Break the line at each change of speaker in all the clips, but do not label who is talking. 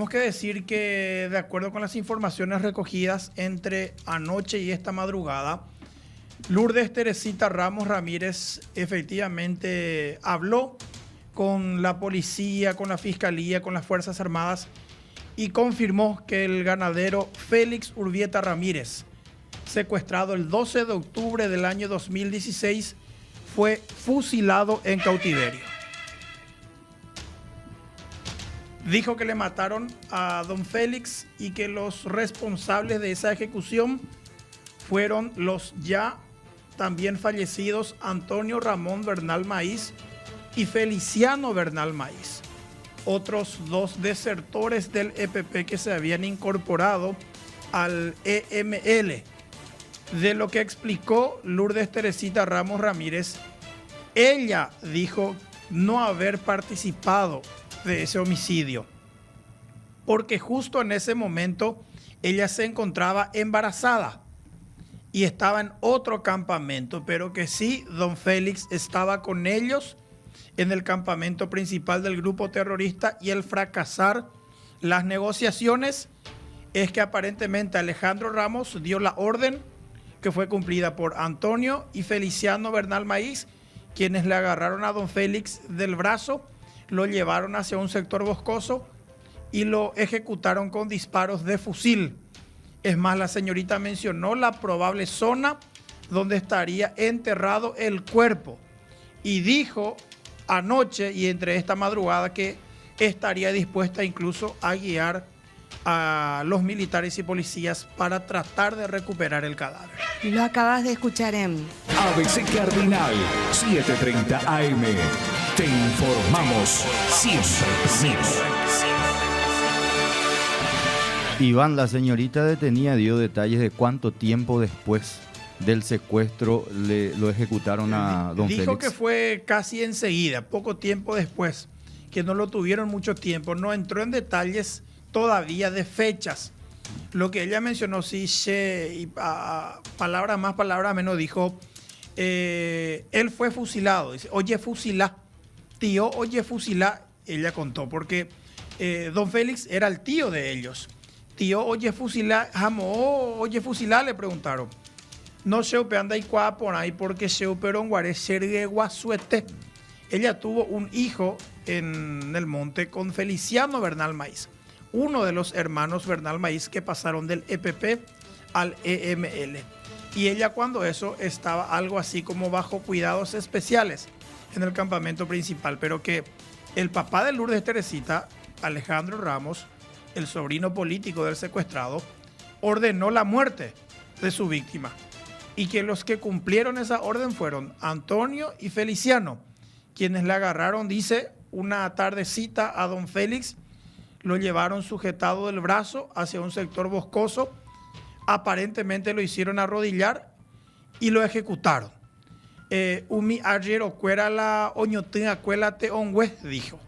tenemos que decir que, de acuerdo con las informaciones recogidas entre anoche y esta madrugada, Lourdes Teresita Ramos Ramírez efectivamente habló con la policía, con la fiscalía, con las Fuerzas Armadas y confirmó que el ganadero Félix Urbieta Ramírez, secuestrado el 12 de octubre del año 2016, fue fusilado en cautiverio. Dijo que le mataron a don Félix y que los responsables de esa ejecución fueron los ya también fallecidos Antonio Ramón Bernal Maíz y Feliciano Bernal Maíz, otros dos desertores del EPP que se habían incorporado al EML. De lo que explicó Lourdes Teresita Ramos Ramírez, ella dijo no haber participado de ese homicidio, porque justo en ese momento ella se encontraba embarazada y estaba en otro campamento, pero que sí, don Félix estaba con ellos en el campamento principal del grupo terrorista, y al fracasar las negociaciones es que aparentemente Alejandro Ramos dio la orden que fue cumplida por Antonio y Feliciano Bernal Maíz, quienes le agarraron a don Félix del brazo, lo llevaron hacia un sector boscoso y lo ejecutaron con disparos de fusil. Es más, la señorita mencionó la probable zona donde estaría enterrado el cuerpo y dijo anoche y entre esta madrugada que estaría dispuesta incluso a guiar a los militares y policías para tratar de recuperar el cadáver.
Lo acabas de escuchar en
ABC Cardinal 7:30 AM. Te informamos siempre primero.
Iván, la señorita detenida dio detalles de cuánto tiempo después del secuestro lo ejecutaron a don Félix.
Dijo que fue casi enseguida, poco tiempo después, que no lo tuvieron mucho tiempo. No entró en detalles todavía de fechas. Lo que ella mencionó, sí, y palabra más, palabra menos, dijo, él fue fusilado. Dice, oye, fusila, tío, oye, fusila, ella contó, porque don Félix era el tío de ellos. Tío, oye, fusila, jamó, oye, fusila, le preguntaron. No se anda y cuá por ahí porque se operó en Guaré, Sergue Guasuete. Ella tuvo un hijo en el monte con Feliciano Bernal Maíz, uno de los hermanos Bernal Maíz que pasaron del EPP al EML. Y ella, cuando eso, estaba algo así como bajo cuidados especiales en el campamento principal, pero que el papá de Lourdes Teresita, Alejandro Ramos, el sobrino político del secuestrado, ordenó la muerte de su víctima y que los que cumplieron esa orden fueron Antonio y Feliciano, quienes le agarraron, dice, una tardecita a don Félix, lo llevaron sujetado del brazo hacia un sector boscoso, aparentemente lo hicieron arrodillar y lo ejecutaron. Umi ayer ocuera la oñotín acuélate onwe, dijo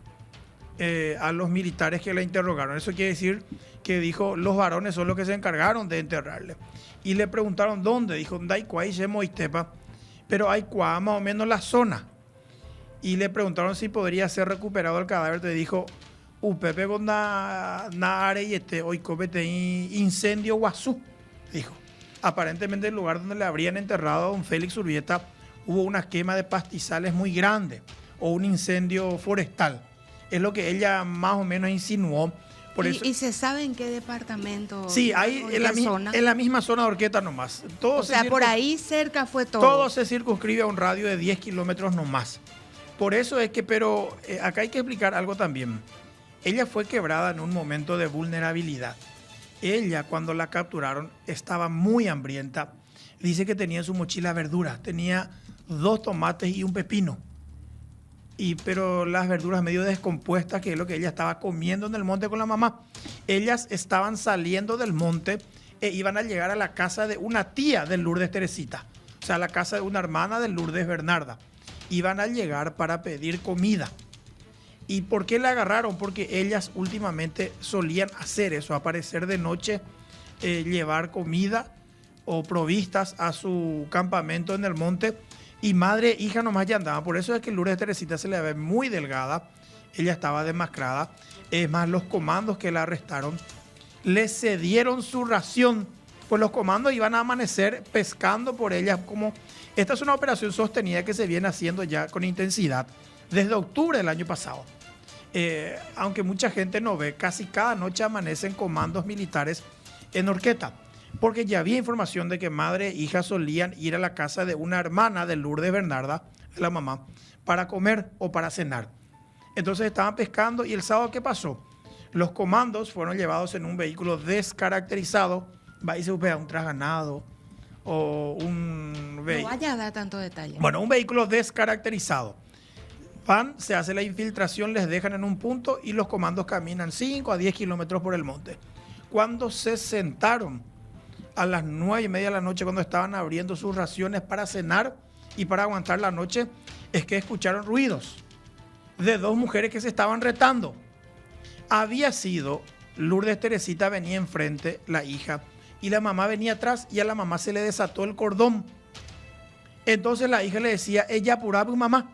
a los militares que la interrogaron. Eso quiere decir que dijo, los varones son los que se encargaron de enterrarle. Y le preguntaron dónde, dijo, Ndaikwai Moitepa, pero hay cuá más o menos la zona. Y le preguntaron si podría ser recuperado el cadáver, te dijo, Upepe con na are y hoy copete incendio guazú, dijo. Aparentemente el lugar donde le habrían enterrado a don Félix Urbieta hubo una quema de pastizales muy grande o un incendio forestal. Es lo que ella más o menos insinuó.
¿Y se sabe en qué departamento?
Sí, ahí en la misma zona de Orqueta nomás.
O sea, por ahí cerca fue todo.
Todo se circunscribe a un radio de 10 kilómetros nomás. Por eso es que, pero acá hay que explicar algo también. Ella fue quebrada en un momento de vulnerabilidad. Ella, cuando la capturaron, estaba muy hambrienta. Dice que tenía en su mochila verduras. Tenía 2 tomates y un pepino. Pero las verduras medio descompuestas, que es lo que ella estaba comiendo en el monte con la mamá. Ellas estaban saliendo del monte e iban a llegar a la casa de una tía de Lourdes Teresita. O sea, a la casa de una hermana de Lourdes Bernarda. Iban a llegar para pedir comida. ¿Y por qué la agarraron? Porque ellas últimamente solían hacer eso, aparecer de noche, llevar comida o provistas a su campamento en el monte. Y madre e hija nomás ya andaban. Por eso es que Lourdes Teresita se le ve muy delgada. ella estaba demacrada. Es más, los comandos que la arrestaron le cedieron su ración, pues los comandos iban a amanecer pescando por ella. Como esta es una operación sostenida que se viene haciendo ya con intensidad desde octubre del año pasado. Aunque mucha gente no ve, casi cada noche amanecen comandos militares en Horqueta, porque ya había información de que madre e hija solían ir a la casa de una hermana de Lourdes Bernarda, la mamá, para comer o para cenar. Entonces estaban pescando y el sábado, ¿qué pasó? Los comandos fueron llevados en un vehículo descaracterizado, va y se ve un trasganado o un
vehículo. No vaya a dar tanto detalle.
Bueno, un vehículo descaracterizado. Van, se hace la infiltración, les dejan en un punto y los comandos caminan 5 a 10 kilómetros por el monte. Cuando se sentaron a las 9:30 de la noche, cuando estaban abriendo sus raciones para cenar y para aguantar la noche, es que escucharon ruidos de dos mujeres que se estaban retando. Había sido Lourdes Teresita, venía enfrente, la hija, y la mamá venía atrás y a la mamá se le desató el cordón. Entonces la hija le decía, ella apuraba a mamá.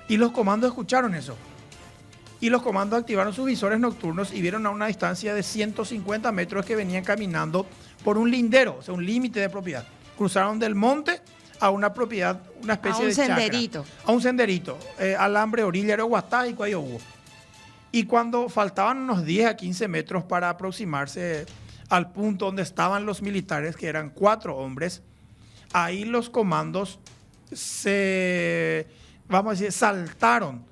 Y los comandos escucharon eso. Y los comandos activaron sus visores nocturnos y vieron a una distancia de 150 metros que venían caminando por un lindero, o sea, un límite de propiedad. Cruzaron del monte a una propiedad, una especie de chacra. A un senderito. Alambre, orilla, Aeroguatá y Cuayohugo. Y cuando faltaban unos 10 a 15 metros para aproximarse al punto donde estaban los militares, que eran 4 hombres, ahí los comandos saltaron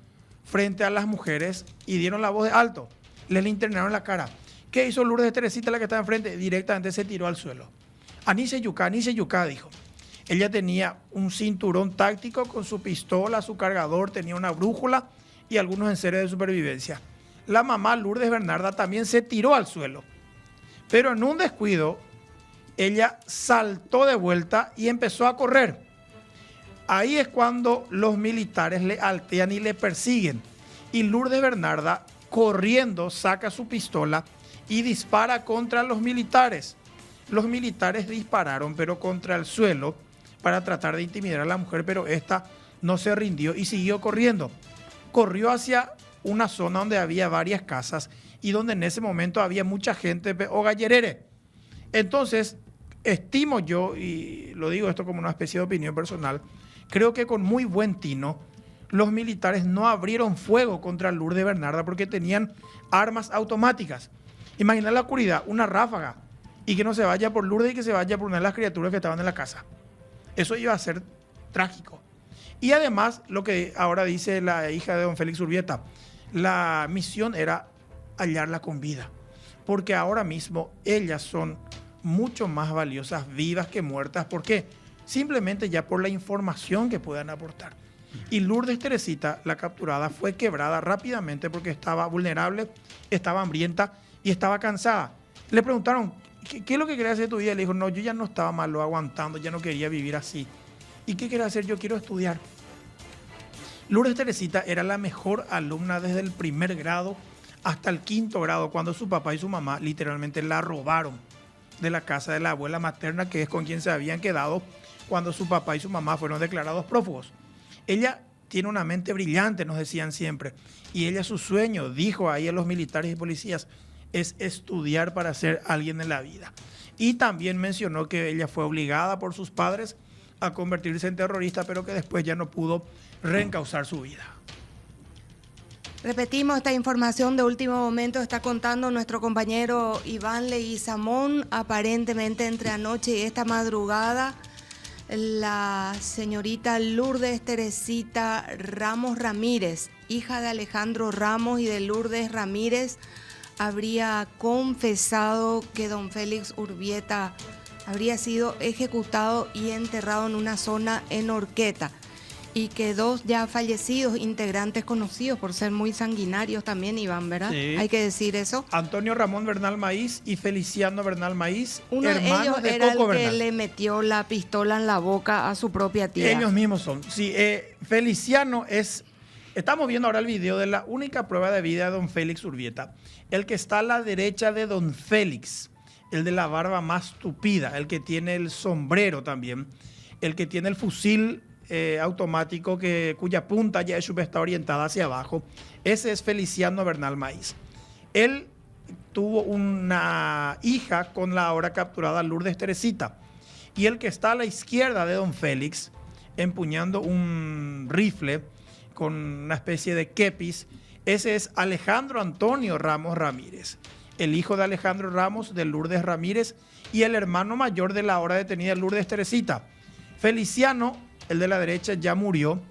frente a las mujeres y dieron la voz de alto. Les linternaron la cara. ¿Qué hizo Lourdes Teresita, la que estaba enfrente? Directamente se tiró al suelo. Anice Yucá, dijo. Ella tenía un cinturón táctico con su pistola, su cargador, tenía una brújula y algunos enseres de supervivencia. La mamá Lourdes Bernarda también se tiró al suelo. Pero en un descuido, ella saltó de vuelta y empezó a correr. Ahí es cuando los militares le altean y le persiguen. Y Lourdes Bernarda, corriendo, saca su pistola y dispara contra los militares. Los militares dispararon, pero contra el suelo, para tratar de intimidar a la mujer, pero esta no se rindió y siguió corriendo. Corrió hacia una zona donde había varias casas y donde en ese momento había mucha gente o gallerere. Entonces, estimo yo, y lo digo esto como una especie de opinión personal, creo que con muy buen tino, los militares no abrieron fuego contra Lourdes Bernarda porque tenían armas automáticas. Imagina la oscuridad, una ráfaga, y que no se vaya por Lourdes y que se vaya por una de las criaturas que estaban en la casa. Eso iba a ser trágico. Y además, lo que ahora dice la hija de don Félix Urbieta, la misión era hallarla con vida, porque ahora mismo ellas son mucho más valiosas vivas que muertas. ¿Por qué? Simplemente ya por la información que puedan aportar. Y Lourdes Teresita, la capturada, fue quebrada rápidamente porque estaba vulnerable, estaba hambrienta y estaba cansada. Le preguntaron, ¿qué es lo que querías hacer de tu vida? Le dijo, no, yo ya no estaba malo aguantando, ya no quería vivir así. ¿Y qué quería hacer? Yo quiero estudiar. Lourdes Teresita era la mejor alumna desde el primer grado hasta el 5º grado, cuando su papá y su mamá literalmente la robaron de la casa de la abuela materna, que es con quien se habían quedado cuando su papá y su mamá fueron declarados prófugos. Ella tiene una mente brillante, nos decían siempre, y ella, su sueño, dijo ahí a los militares y policías, es estudiar para ser alguien en la vida. Y también mencionó que ella fue obligada por sus padres a convertirse en terrorista, pero que después ya no pudo reencauzar su vida.
Repetimos, esta información de último momento está contando nuestro compañero Iván Leguizamón. Aparentemente entre anoche y esta madrugada, la señorita Lourdes Teresita Ramos Ramírez, hija de Alejandro Ramos y de Lourdes Ramírez, habría confesado que don Félix Urbieta habría sido ejecutado y enterrado en una zona en Horqueta, y que 2 ya fallecidos integrantes conocidos por ser muy sanguinarios también, Iván, ¿verdad? Sí. Hay que decir eso.
Antonio Ramón Bernal Maíz y Feliciano Bernal Maíz,
uno hermanos de era Coco el Bernal, que le metió la pistola en la boca a su propia tía.
Ellos mismos son. Sí, Feliciano es... Estamos viendo ahora el video de la única prueba de vida de don Félix Urbieta. El que está a la derecha de don Félix, el de la barba más tupida, el que tiene el sombrero también, el que tiene el fusil automático cuya punta ya está orientada hacia abajo. Ese es Feliciano Bernal Maíz. Él tuvo una hija con la ahora capturada Lourdes Teresita. Y el que está a la izquierda de don Félix, empuñando un rifle con una especie de kepis, ese es Alejandro Antonio Ramos Ramírez, el hijo de Alejandro Ramos, de Lourdes Ramírez, y el hermano mayor de la ahora detenida Lourdes Teresita. Feliciano, el de la derecha, ya murió,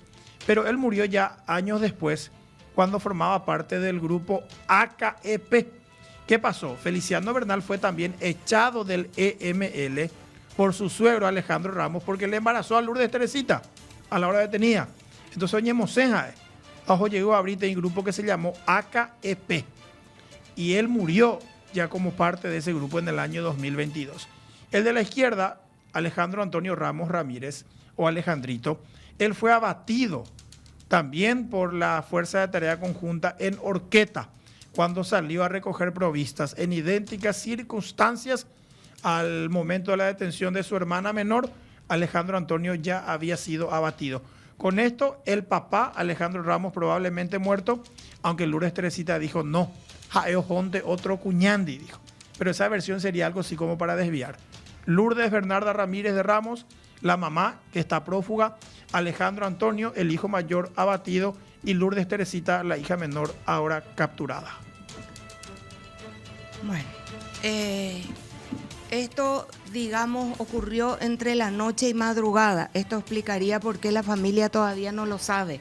pero él murió ya años después, cuando formaba parte del grupo AKEP. ¿Qué pasó? Feliciano Bernal fue también echado del EML por su suegro Alejandro Ramos, porque le embarazó a Lourdes Teresita a la hora detenida. Entonces, oñemos senja, abajo llegó a abrirte un grupo que se llamó AKEP. Y él murió ya como parte de ese grupo en el año 2022. El de la izquierda, Alejandro Antonio Ramos Ramírez, o Alejandrito, él fue abatido también por la Fuerza de Tarea Conjunta en Horqueta, cuando salió a recoger provistas en idénticas circunstancias. Al momento de la detención de su hermana menor, Alejandro Antonio ya había sido abatido. Con esto, el papá, Alejandro Ramos, probablemente muerto, aunque Lourdes Teresita dijo no, jaeo jonte otro cuñandi, dijo. Pero esa versión sería algo así como para desviar. Lourdes Bernarda Ramírez de Ramos, la mamá que está prófuga, Alejandro Antonio, el hijo mayor abatido, y Lourdes Teresita, la hija menor, ahora capturada.
Bueno, esto, digamos, ocurrió entre la noche y madrugada. Esto explicaría por qué la familia todavía no lo sabe.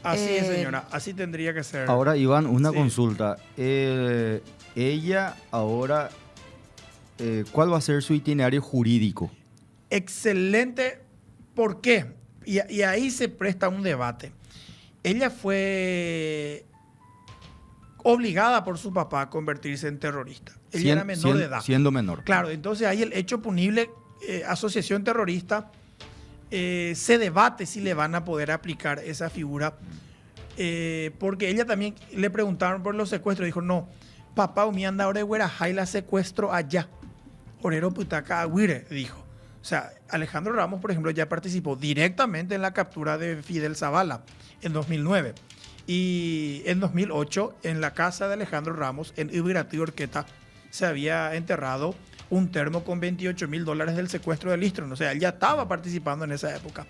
Así es, señora, así tendría que ser.
Ahora, Iván, una
Sí.
consulta. Ella ahora, ¿cuál va a ser su itinerario jurídico?
Excelente. ¿Por qué? Y ahí se presta un debate. Ella fue obligada por su papá a convertirse en terrorista. Ella era menor de edad.
Siendo menor.
Claro, entonces ahí el hecho punible, asociación terrorista, se debate si le van a poder aplicar esa figura, porque ella también le preguntaron por los secuestros, dijo, no, papá, mi anda ahora de Huerajay la secuestro allá, orero putaca aguire, dijo. O sea, Alejandro Ramos, por ejemplo, ya participó directamente en la captura de Fidel Zavala en 2009. Y en 2008, en la casa de Alejandro Ramos, en Ibirati, Horqueta, se había enterrado un termo con $28,000 del secuestro de Listron. O sea, él ya estaba participando en esa época.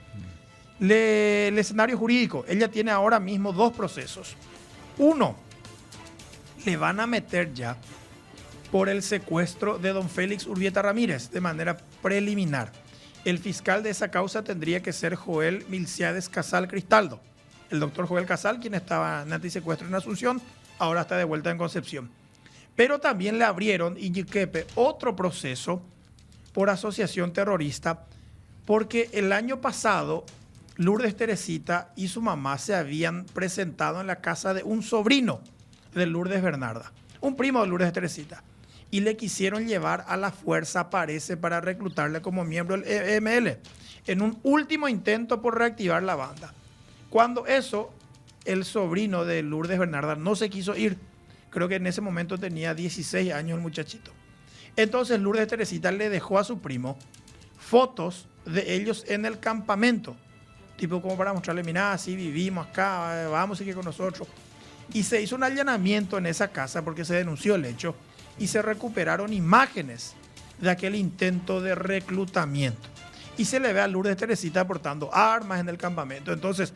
El escenario jurídico, ella tiene ahora mismo dos procesos. Uno, le van a meter ya por el secuestro de don Félix Urbieta Ramírez de manera preliminar. El fiscal de esa causa tendría que ser Joel Milciades Casal Cristaldo. El doctor Joel Casal, quien estaba en antisecuestro en Asunción, ahora está de vuelta en Concepción. Pero también le abrieron, Iñiquepe, otro proceso por asociación terrorista, porque el año pasado Lourdes Teresita y su mamá se habían presentado en la casa de un sobrino de Lourdes Bernarda, un primo de Lourdes Teresita, y le quisieron llevar a la fuerza, parece, para reclutarle como miembro del EML, en un último intento por reactivar la banda. Cuando eso, el sobrino de Lourdes Bernarda no se quiso ir. Creo que en ese momento tenía 16 años el muchachito. Entonces Lourdes Teresita le dejó a su primo fotos de ellos en el campamento. Tipo como para mostrarle, mira, así vivimos acá, vamos a seguir con nosotros. Y se hizo un allanamiento en esa casa porque se denunció el hecho y se recuperaron imágenes de aquel intento de reclutamiento. Y se le ve a Lourdes Teresita portando armas en el campamento. Entonces,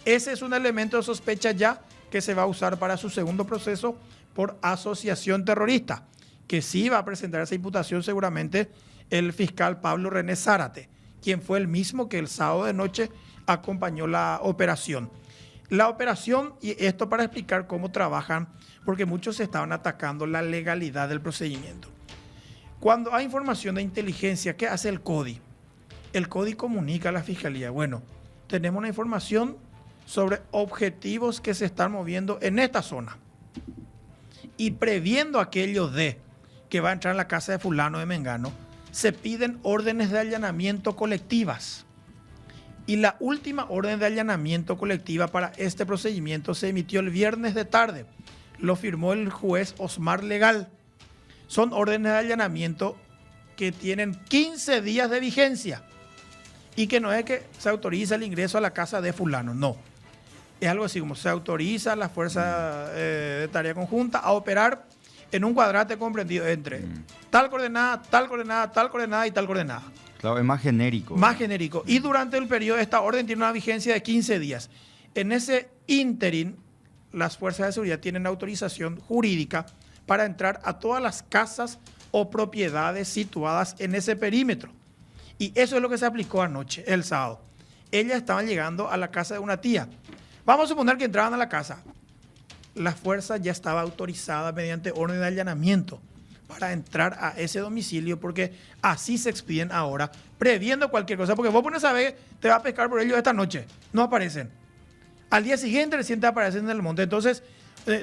ese es un elemento de sospecha ya que se va a usar para su segundo proceso por asociación terrorista, que sí va a presentar esa imputación seguramente el fiscal Pablo René Zárate, quien fue el mismo que el sábado de noche acompañó la operación. La operación, y esto para explicar cómo trabajan, porque muchos estaban atacando la legalidad del procedimiento. Cuando hay información de inteligencia, ¿qué hace el CODI? El CODI comunica a la Fiscalía, bueno, tenemos una información sobre objetivos que se están moviendo en esta zona. Y previendo aquello de que va a entrar en la casa de fulano de Mengano, se piden órdenes de allanamiento colectivas. Y la última orden de allanamiento colectiva para este procedimiento se emitió el viernes de tarde. Lo firmó el juez Osmar Legal. Son órdenes de allanamiento que tienen 15 días de vigencia. Y que no es que se autoriza el ingreso a la casa de fulano, no. Es algo así como se autoriza a la Fuerza de Tarea Conjunta a operar en un cuadrante comprendido entre tal coordenada, tal coordenada, tal coordenada y tal coordenada.
Claro, es más genérico.
Más genérico. Y durante el periodo, esta orden tiene una vigencia de 15 días. En ese ínterin, las fuerzas de seguridad tienen autorización jurídica para entrar a todas las casas o propiedades situadas en ese perímetro. Y eso es lo que se aplicó anoche, el sábado. Ellas estaban llegando a la casa de una tía. Vamos a suponer que entraban a la casa. La fuerza ya estaba autorizada mediante orden de allanamiento para entrar a ese domicilio, porque así se expiden ahora, previendo cualquier cosa. Porque vos pones a ver, te va a pescar por ellos esta noche. No aparecen. Al día siguiente recién te aparecen en el monte. Entonces,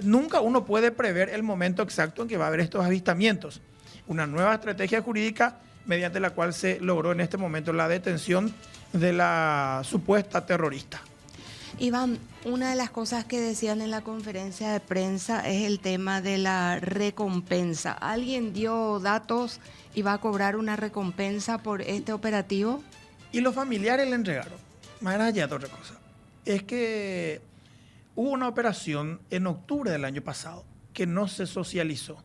nunca uno puede prever el momento exacto en que va a haber estos avistamientos. Una nueva estrategia jurídica mediante la cual se logró en este momento la detención de la supuesta terrorista.
Iván, una de las cosas que decían en la conferencia de prensa es el tema de la recompensa. ¿Alguien dio datos y va a cobrar una recompensa por este operativo?
Y los familiares le entregaron. Más allá de otra cosa. Es que hubo una operación en octubre del año pasado que no se socializó.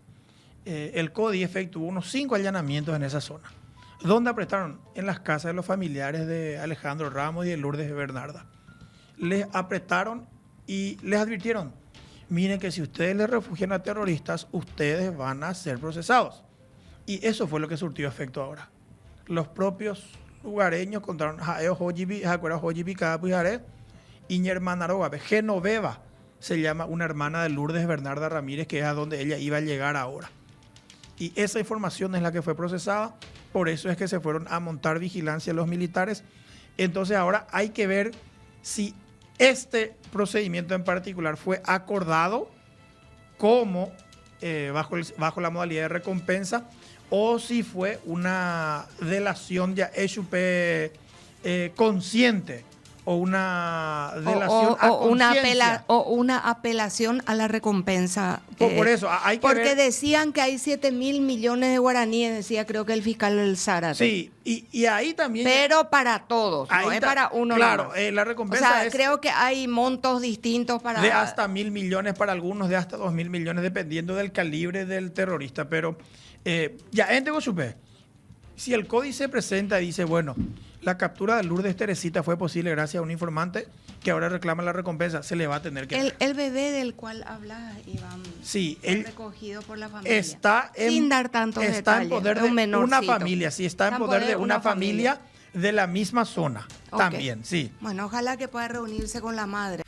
El CODI efectuó unos 5 allanamientos en esa zona. ¿Dónde apretaron? En las casas de los familiares de Alejandro Ramos y de Lourdes de Bernarda. Les apretaron y les advirtieron, miren que si ustedes les refugian a terroristas, ustedes van a ser procesados. Y eso fue lo que surtió efecto ahora. Los propios lugareños contaron, Genoveva se llama una hermana de Lourdes Bernarda Ramírez, que es a donde ella iba a llegar ahora. Y esa información es la que fue procesada, por eso es que se fueron a montar vigilancia los militares. Entonces ahora hay que ver si este procedimiento en particular fue acordado como bajo la modalidad de recompensa o si fue una delación ya consciente o una delación
una apelación a la recompensa.
Por eso hay que
porque
ver.
Decían que hay 7.000 millones de guaraníes, decía creo que el fiscal del Zárate.
Sí, y ahí también.
Pero para todos, no es para uno.
Claro, la recompensa
o sea,
es
creo que hay montos distintos para.
De hasta 1.000 millones para algunos, de hasta 2.000 millones, dependiendo del calibre del terrorista. Pero ya en Tegucigalpa, si el CODI se presenta y dice, bueno, la captura de Lourdes Teresita fue posible gracias a un informante que ahora reclama la recompensa, se le va a tener que dar.
El bebé del cual habla Iván,
sí,
fue recogido por la familia.
Sin
dar tantos detalles.
Está en poder de una familia, sí, está en poder de una familia
familia
de la misma zona
Ok.
también, sí.
Bueno, ojalá que pueda reunirse con la madre.